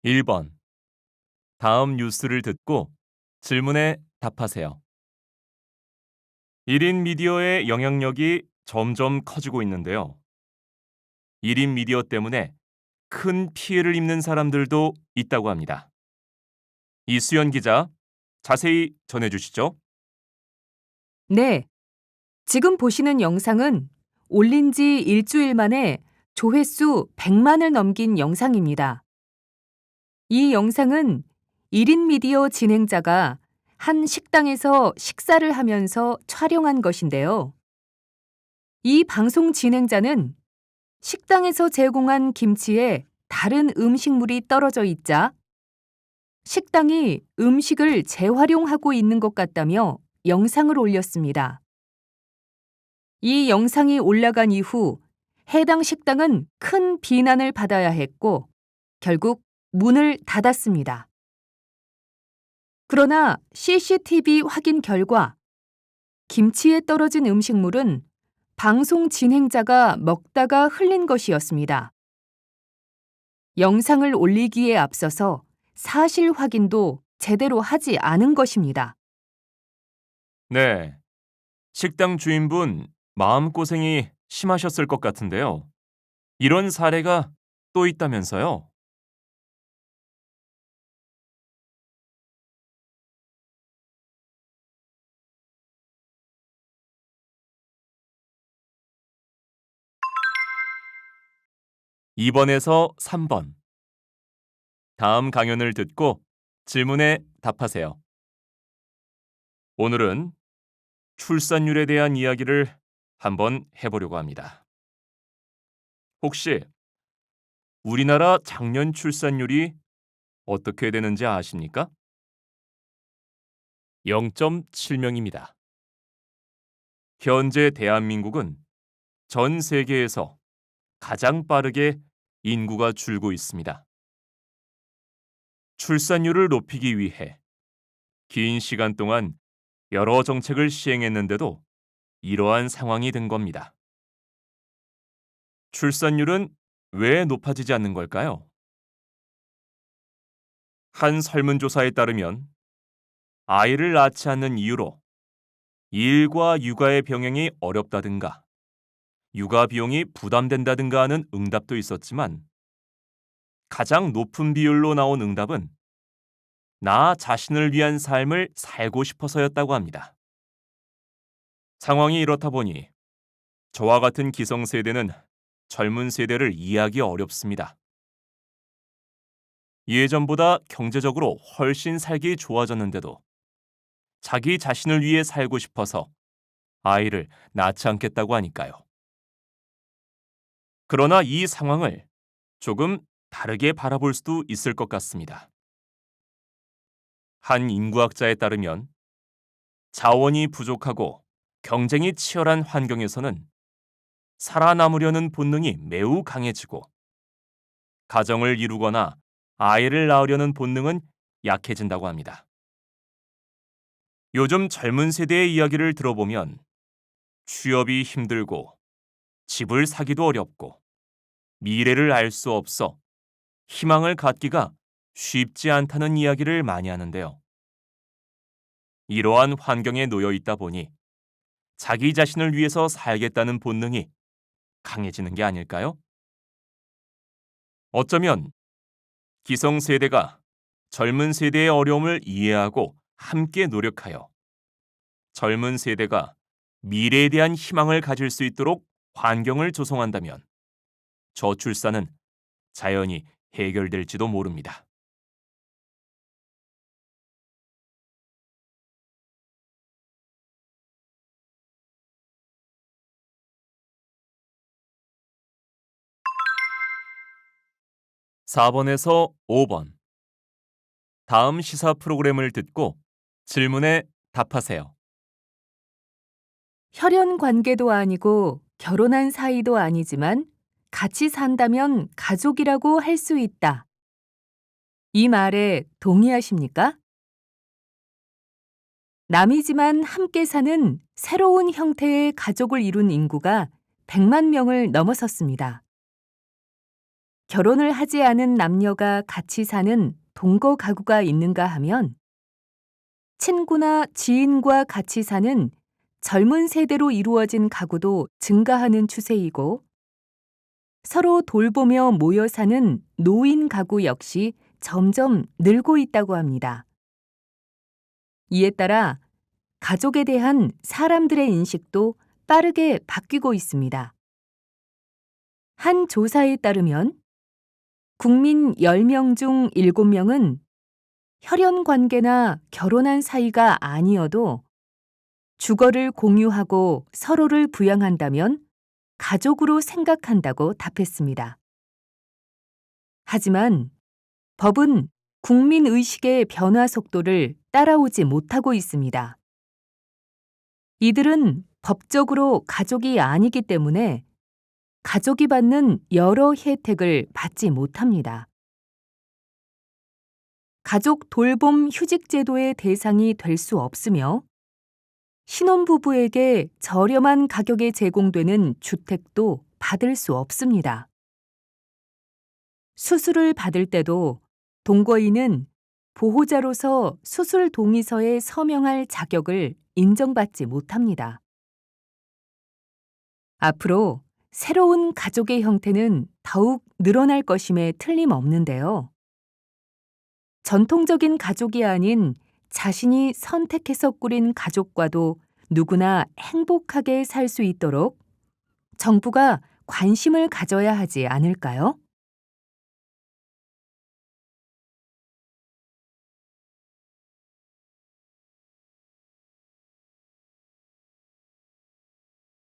1번. 다음 뉴스를 듣고 질문에 답하세요. 1인 미디어의 영향력이 점점 커지고 있는데요. 1인 미디어 때문에 큰 피해를 입는 사람들도 있다고 합니다. 이수연 기자, 자세히 전해주시죠. 네, 지금 보시는 영상은 올린 지 일주일 만에 조회수 100만을 넘긴 영상입니다. 이 영상은 1인 미디어 진행자가 한 식당에서 식사를 하면서 촬영한 것인데요. 이 방송 진행자는 식당에서 제공한 김치에 다른 음식물이 떨어져 있자 식당이 음식을 재활용하고 있는 것 같다며 영상을 올렸습니다. 이 영상이 올라간 이후 해당 식당은 큰 비난을 받아야 했고 결국 문을 닫았습니다. 그러나 CCTV 확인 결과 김치에 떨어진 음식물은 방송 진행자가 먹다가 흘린 것이었습니다. 영상을 올리기에 앞서서 사실 확인도 제대로 하지 않은 것입니다. 네, 식당 주인분 마음고생이 심하셨을 것 같은데요. 이런 사례가 또 있다면서요? 2번에서 3번. 다음 강연을 듣고 질문에 답하세요. 오늘은 출산율에 대한 이야기를 한번 해보려고 합니다. 혹시 우리나라 작년 출산율이 어떻게 되는지 아십니까? 0.7명입니다. 현재 대한민국은 전 세계에서 가장 빠르게 인구가 줄고 있습니다. 출산율을 높이기 위해 긴 시간 동안 여러 정책을 시행했는데도 이러한 상황이 된 겁니다. 출산율은 왜 높아지지 않는 걸까요? 한 설문조사에 따르면 아이를 낳지 않는 이유로 일과 육아의 병행이 어렵다든가 육아 비용이 부담된다든가 하는 응답도 있었지만 가장 높은 비율로 나온 응답은 나 자신을 위한 삶을 살고 싶어서였다고 합니다. 상황이 이렇다 보니 저와 같은 기성세대는 젊은 세대를 이해하기 어렵습니다. 예전보다 경제적으로 훨씬 살기 좋아졌는데도 자기 자신을 위해 살고 싶어서 아이를 낳지 않겠다고 하니까요. 그러나 이 상황을 조금 다르게 바라볼 수도 있을 것 같습니다. 한 인구학자에 따르면 자원이 부족하고 경쟁이 치열한 환경에서는 살아남으려는 본능이 매우 강해지고 가정을 이루거나 아이를 낳으려는 본능은 약해진다고 합니다. 요즘 젊은 세대의 이야기를 들어보면 취업이 힘들고 집을 사기도 어렵고 미래를 알 수 없어 희망을 갖기가 쉽지 않다는 이야기를 많이 하는데요. 이러한 환경에 놓여 있다 보니 자기 자신을 위해서 살겠다는 본능이 강해지는 게 아닐까요? 어쩌면 기성세대가 젊은 세대의 어려움을 이해하고 함께 노력하여 젊은 세대가 미래에 대한 희망을 가질 수 있도록 환경을 조성한다면 저출산은 자연히 해결될지도 모릅니다. (4번에서 5번) 다음 시사 프로그램을 듣고 질문에 답하세요. 혈연 관계도 아니고 결혼한 사이도 아니지만 같이 산다면 가족이라고 할 수 있다. 이 말에 동의하십니까? 남이지만 함께 사는 새로운 형태의 가족을 이룬 인구가 100만 명을 넘어섰습니다. 결혼을 하지 않은 남녀가 같이 사는 동거 가구가 있는가 하면 친구나 지인과 같이 사는 젊은 세대로 이루어진 가구도 증가하는 추세이고 서로 돌보며 모여 사는 노인 가구 역시 점점 늘고 있다고 합니다. 이에 따라 가족에 대한 사람들의 인식도 빠르게 바뀌고 있습니다. 한 조사에 따르면 국민 10명 중 7명은 혈연 관계나 결혼한 사이가 아니어도 주거를 공유하고 서로를 부양한다면 가족으로 생각한다고 답했습니다. 하지만 법은 국민 의식의 변화 속도를 따라오지 못하고 있습니다. 이들은 법적으로 가족이 아니기 때문에 가족이 받는 여러 혜택을 받지 못합니다. 가족 돌봄 휴직 제도의 대상이 될 수 없으며 신혼부부에게 저렴한 가격에 제공되는 주택도 받을 수 없습니다. 수술을 받을 때도 동거인은 보호자로서 수술 동의서에 서명할 자격을 인정받지 못합니다. 앞으로 새로운 가족의 형태는 더욱 늘어날 것임에 틀림없는데요. 전통적인 가족이 아닌 자신이 선택해서 꾸린 가족과도 누구나 행복하게 살 수 있도록 정부가 관심을 가져야 하지 않을까요?